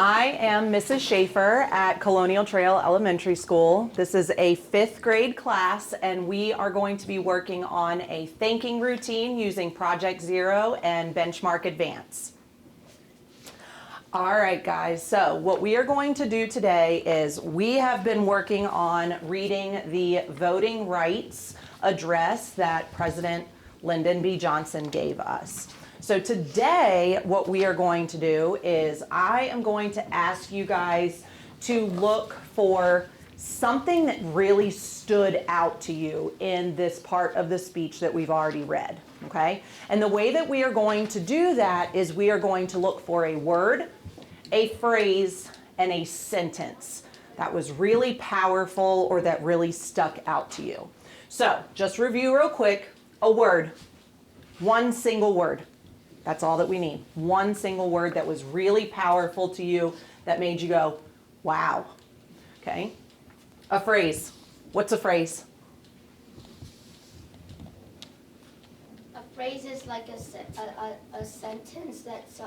I am Mrs. Shchaeffer at Colonial Trail Elementary School. This is a 5th grade class, and we are going to be working on a thanking routine using Project Zero and Benchmark Advance. All right, guys, so what we are going to do today is we have been working on reading the voting rights address that President Lyndon B. Johnson gave us. So today, what we are going to do is I am going to ask you guys to look for something that really stood out to you in this part of the speech that we've already read, okay? And the way that we are going to do that is we are going to look for a word, a phrase, and a sentence that was really powerful or that really stuck out to you. So just review real quick. A word, one single word. That's all that we need. One single word that was really powerful to you that made you go, wow. Okay. A phrase. What's a phrase? A phrase is like a sentence that's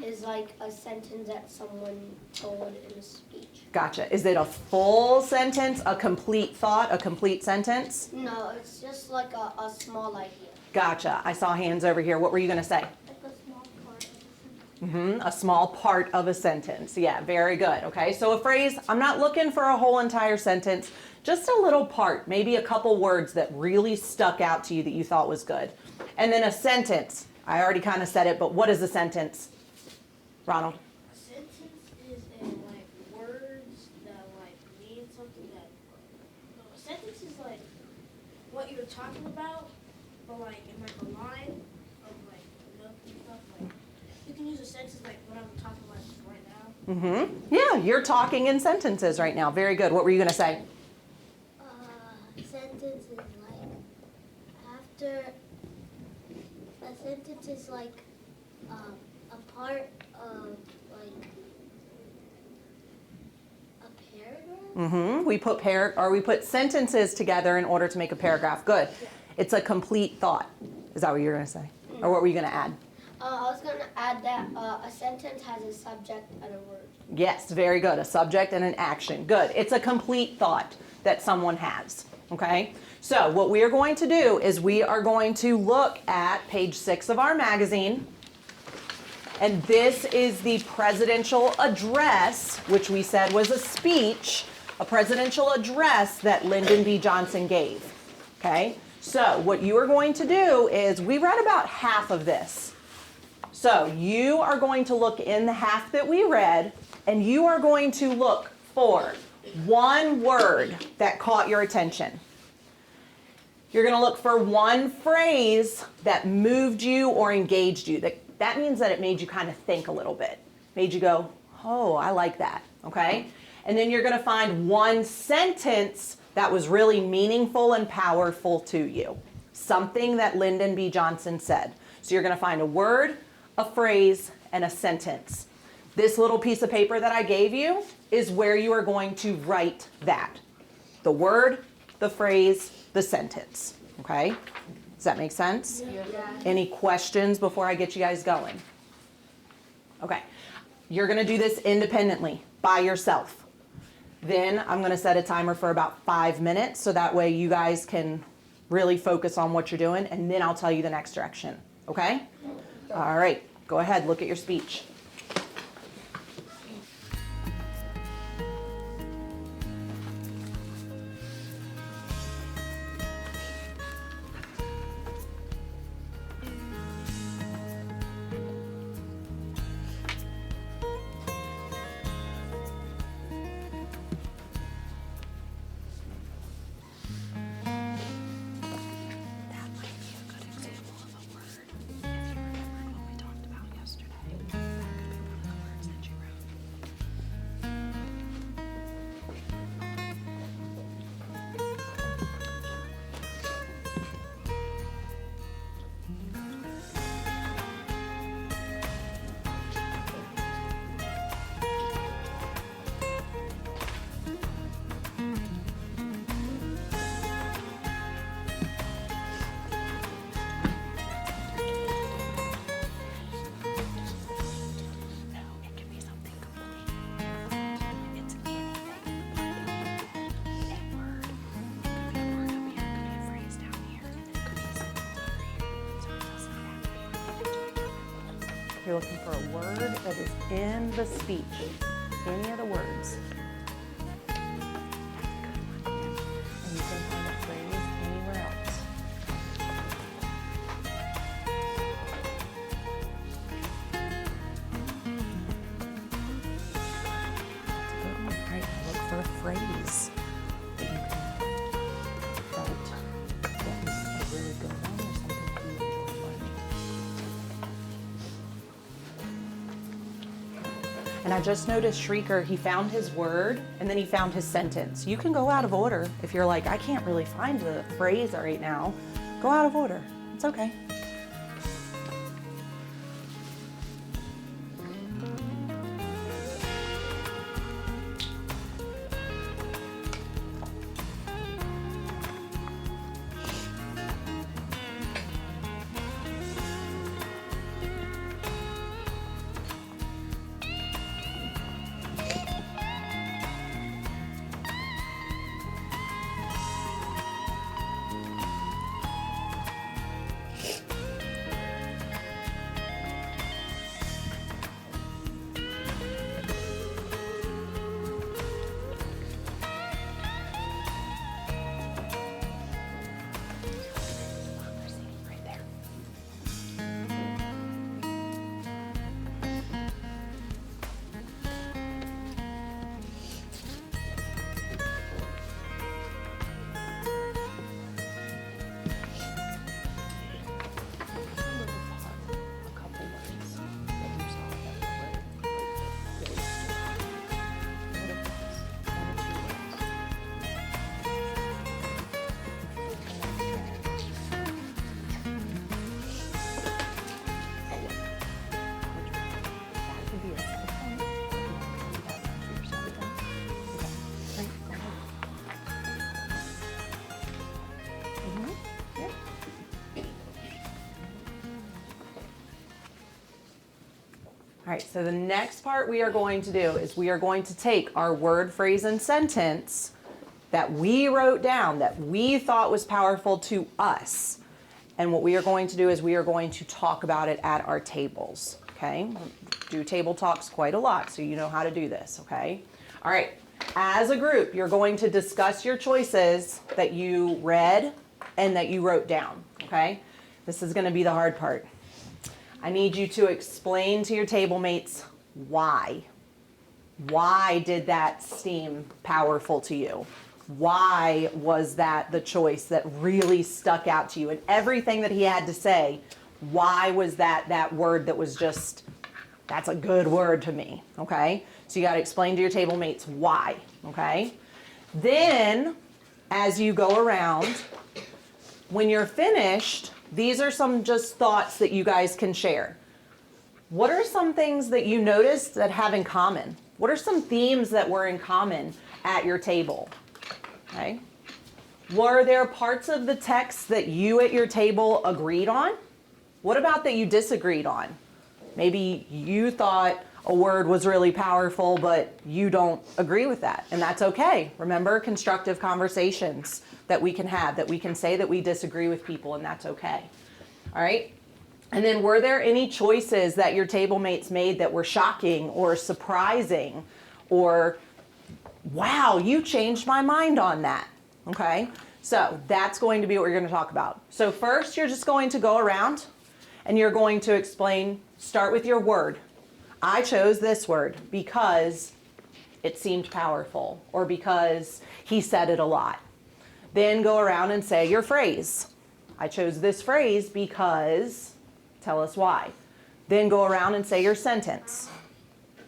is like a sentence that someone told in a speech. Gotcha. Is it a full sentence, a complete thought, a complete sentence? No, it's just like a small idea. Gotcha. I saw hands over here. What were you going to say? Like a small part of a sentence. A small part of a sentence. Yeah, very good. Okay, so a phrase, I'm not looking for a whole entire sentence, just a little part, maybe a couple words that really stuck out to you that you thought was good. And then a sentence. I already kind of said it, but what is a sentence? Ronald? A sentence is like words that like mean something that. No, a sentence is like what you're talking about, but like in like a line of like notes and stuff. Like you can use a sentence like what I'm talking about right now. Yeah, you're talking in sentences right now. Very good. What were you going to say? Sentence is like after. A sentence is like a part of like a paragraph. We put sentences together in order to make a paragraph. Good. Yeah. It's a complete thought. Is that what you were going to say? Or what were you going to add? I was going to add that a sentence has a subject and a word. Yes, very good. A subject and an action. Good. It's a complete thought that someone has. Okay? So what we are going to do is we are going to look at page 6 of our magazine. And this is the presidential address, which we said was a speech, a presidential address that Lyndon B. Johnson gave. Okay? So what you are going to do is we read about half of this. So you are going to look in the half that we read, and you are going to look for one word that caught your attention. You're going to look for one phrase that moved you or engaged you. That means that it made you kind of think a little bit. Made you go, oh, I like that, okay? And then you're going to find one sentence that was really meaningful and powerful to you. Something that Lyndon B. Johnson said. So you're going to find a word, a phrase, and a sentence. This little piece of paper that I gave you is where you are going to write that. The word, the phrase, the sentence. Okay? Does that make sense? Yeah. Any questions before I get you guys going? Okay. You're going to do this independently, by yourself. Then I'm going to set a timer for about 5 minutes so that way you guys can really focus on what you're doing, and then I'll tell you the next direction. Okay? All right. Go ahead. Look at your speech. You're looking for a word that is in the speech. Any of the words. And you can find that phrase anywhere else. That's a good one. All right, now look for a phrase that you can that is a really good one or something that you enjoy learning. And I just noticed Shrieker, he found his word and then he found his sentence. You can go out of order if you're like, I can't really find the phrase right now. Go out of order. It's okay. All right, so the next part we are going to do is we are going to take our word, phrase, and sentence that we wrote down that we thought was powerful to us. And what we are going to do is we are going to talk about it at our tables, okay? Do table talks quite a lot, so you know how to do this, okay? All right, as a group, you're going to discuss your choices that you read and that you wrote down, okay? This is gonna be the hard part. I need you to explain to your table mates why. Why did that seem powerful to you? Why was that the choice that really stuck out to you? And everything that he had to say, why was that word that was just, that's a good word to me, okay? So you gotta explain to your table mates why, okay? Then, as you go around, when you're finished, these are some just thoughts that you guys can share. What are some things that you noticed that have in common? What are some themes that were in common at your table? Okay. Were there parts of the text that you at your table agreed on? What about that you disagreed on? Maybe you thought a word was really powerful, but you don't agree with that, and that's okay. Remember, constructive conversations that we can have, that we can say that we disagree with people, and that's okay. All right? And then were there any choices that your table mates made that were shocking or surprising or, wow, you changed my mind on that, okay? So that's going to be what we're going to talk about. So first, you're just going to go around and you're going to explain, start with your word. I chose this word because it seemed powerful or because he said it a lot. Then go around and say your phrase. I chose this phrase because, tell us why. Then go around and say your sentence.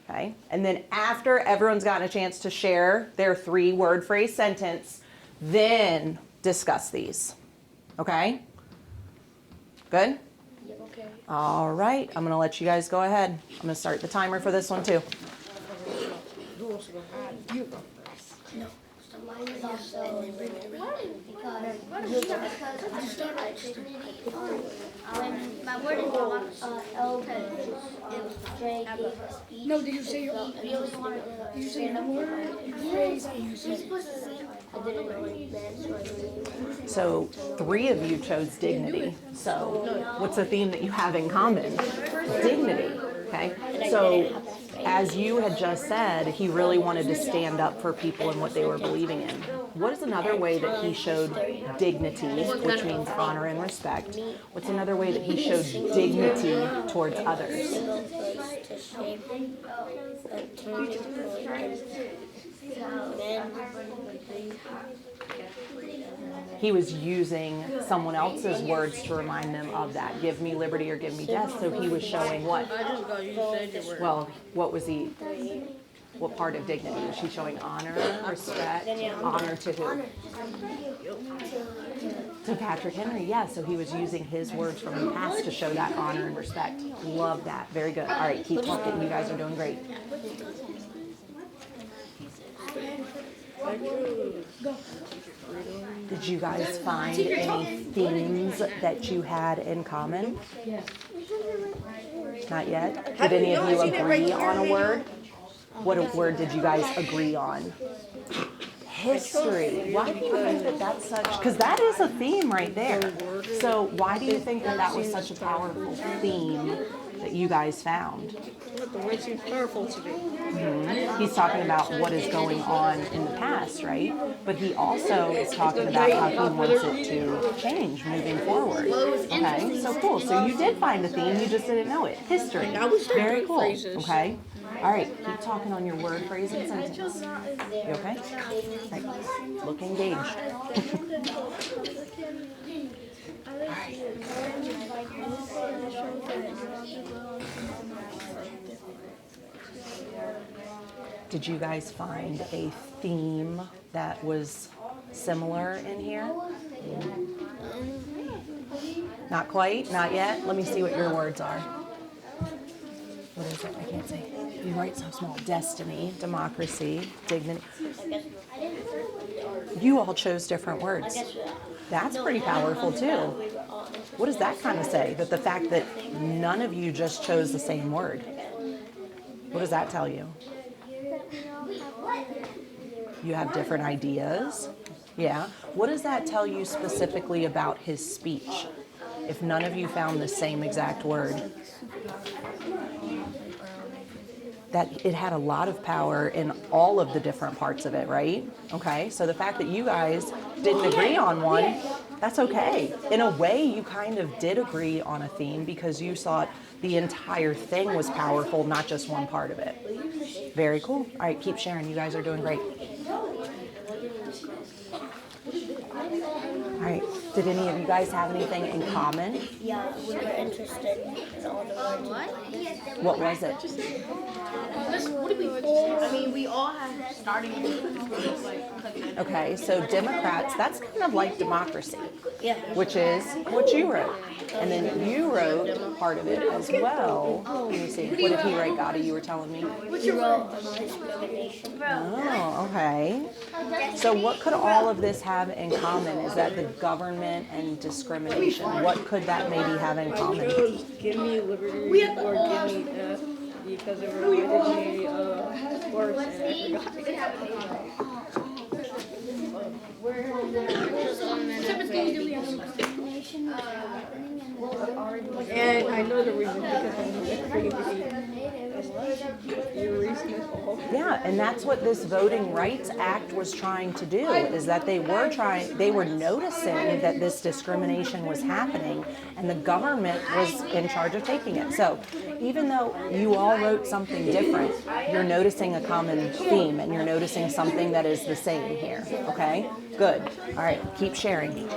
Okay? And then after everyone's gotten a chance to share their 3-word phrase sentence, then discuss these. Okay? Good? Okay. All right, I'm gonna let you guys go ahead. I'm gonna start the timer for this one too. No. So mine is also because I started when my word is LJ gave a speech. No, did you say your Really wanted to did you say your word, your phrase, and your sentence? I didn't know what it meant, so I didn't. So 3 of you chose dignity. So what's a theme that you have in common? Dignity. Okay, so as you had just said, he really wanted to stand up for people and what they were believing in. What is another way that he showed dignity, which means honor and respect? What's another way that he showed dignity towards others? He was using someone else's words to remind them of that. Give me liberty or give me death. So he was showing what? Well, what was he? What part of dignity? Was he showing honor, respect, honor to who? To Patrick Henry, yeah. So he was using his words from the past to show that honor and respect. Love that. Very good. All right, keep talking. You guys are doing great. Did you guys find any themes that you had in common? Not yet? Did any of you agree on a word? What word did you guys agree on? History. Why do you think that that's such, because that is a theme right there. So why do you think that that was such a powerful theme that you guys found? The word seems powerful to me. He's talking about what is going on in the past, right? But he also is talking about how he wants it to change moving forward. Okay, so cool. So you did find a theme, you just didn't know it. History. Very cool. Okay. All right, keep talking on your word, phrase, and sentence. You okay? All right. Look engaged. Did you guys find a theme that was similar in here? Not quite? Not yet? Let me see what your words are. What is it? I can't say. You write so small. Destiny, democracy, dignity. You all chose different words. That's pretty powerful too. What does that kind of say? That the fact that none of you just chose the same word. What does that tell you? You have different ideas. Yeah. What does that tell you specifically about his speech? If none of you found the same exact word. That it had a lot of power in all of the different parts of it, right? Okay, so the fact that you guys didn't agree on one, that's okay. In a way, you kind of did agree on a theme because you thought the entire thing was powerful, not just one part of it. Very cool. All right, keep sharing. You guys are doing great. All right, did any of you guys have anything in common? Yeah, we were interested in all the words. What was it? I mean, we all have starting Okay, so Democrats, that's kind of like democracy, Yeah. which is what you wrote. And then you wrote part of it as well. Let me see. What did he write, Gotti? You were telling me? We wrote discrimination. Oh, okay. So what could all of this have in common? Is that the government and discrimination? What could that maybe have in common? Give me liberty or give me death because it reminded me of sports and I forgot. And I know the reason because I'm crazy. Your reason is all. Yeah, and that's what this Voting Rights Act was trying to do, is that they were noticing that this discrimination was happening and the government was in charge of taking it. So even though you all wrote something different, you're noticing a common theme and you're noticing something that is the same here, okay? Good. All right, keep sharing.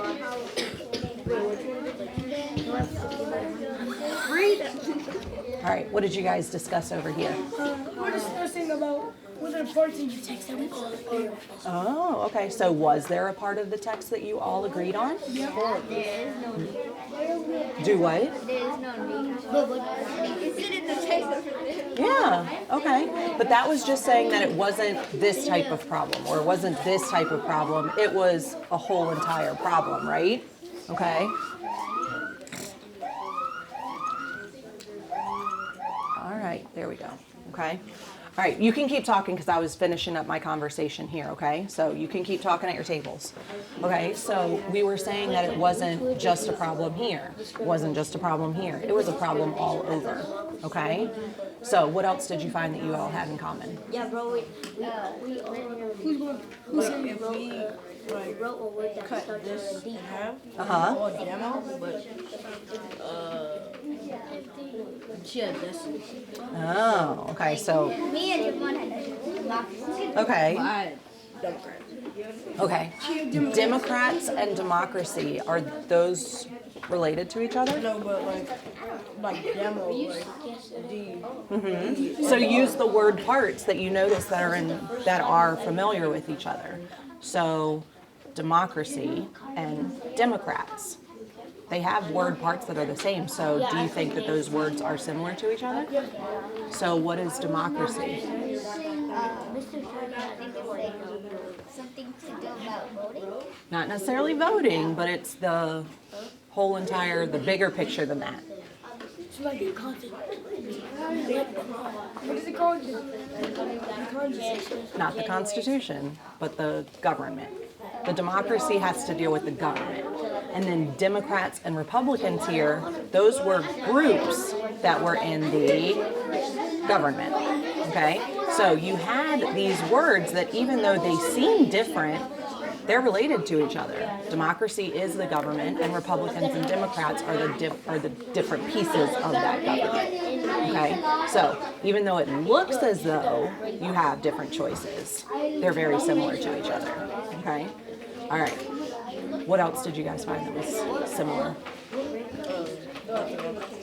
All right, what did you guys discuss over here? We're discussing about what the parts in your text that we all agree on. Oh, okay. So was there a part of the text that you all agreed on? Do what? Yeah, okay. But that was just saying that it wasn't this type of problem or it wasn't this type of problem. It was a whole entire problem, right? Okay. All right, there we go. Okay. All right, you can keep talking because I was finishing up my conversation here, okay? So you can keep talking at your tables. Okay, so we were saying that it wasn't just a problem here. It wasn't just a problem here. It was a problem all over, okay? So what else did you find that you all had in common? Yeah, bro, we wrote a word that starts with a D. Uh-huh. Or demo, but yeah, that's Oh, okay, so, Me and Javon had democracy. okay, I Democrat. okay. Democrats and democracy, are those related to each other? No, but like demo, like D. So use the word parts that you notice that are familiar with each other. So democracy and Democrats. They have word parts that are the same. So do you think that those words are similar to each other? So what is democracy? Mr. Jordan, I think it's like something to do about voting. Not necessarily voting, but it's the whole entire, the bigger picture than that. It's like a content. What is it called? The Constitution. Not the Constitution, but the government. The democracy has to deal with the government. And then Democrats and Republicans here, those were groups that were in the government, okay? So you had these words that even though they seem different, they're related to each other. Democracy is the government, and Republicans and Democrats are the different pieces of that government, okay? So even though it looks as though you have different choices, they're very similar to each other, okay? All right. What else did you guys find that was similar?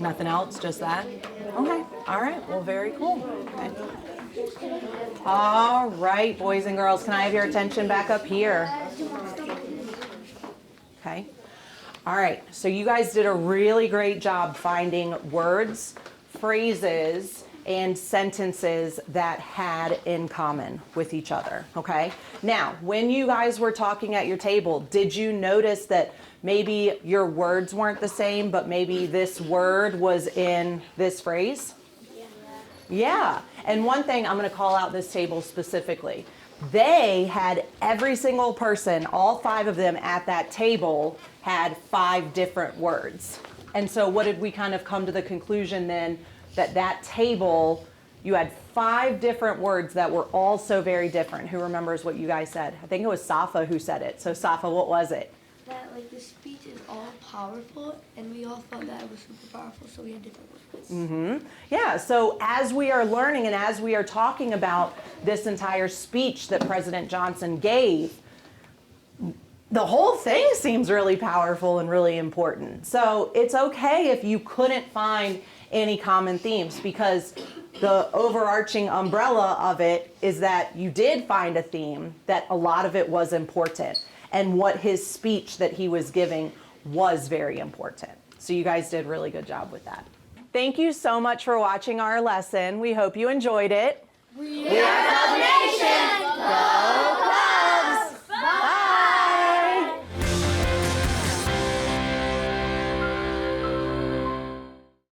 Nothing else, just that? Okay. All right. Well, very cool. Okay. All right, boys and girls, can I have your attention back up here? Okay. All right. So you guys did a really great job finding words, phrases, and sentences that had in common with each other, okay? Now, when you guys were talking at your table, did you notice that maybe your words weren't the same, but maybe this word was in this phrase? Yeah, and one thing I'm gonna call out this table specifically. They had every single person, all 5 of them at that table had 5 different words. And so what did we kind of come to the conclusion then? That table, you had 5 different words that were all so very different. Who remembers what you guys said? I think it was Safa who said it. So Safa, what was it? That like the speech is all powerful, and we all thought that it was super powerful, so we had different words. Yeah, so as we are learning and as we are talking about this entire speech that President Johnson gave, the whole thing seems really powerful and really important. So it's okay if you couldn't find any common themes, because the overarching umbrella of it is that you did find a theme, that a lot of it was important, and what his speech that he was giving was very important. So you guys did a really good job with that. Thank you so much for watching our lesson. We hope you enjoyed it. We are Cub Nation!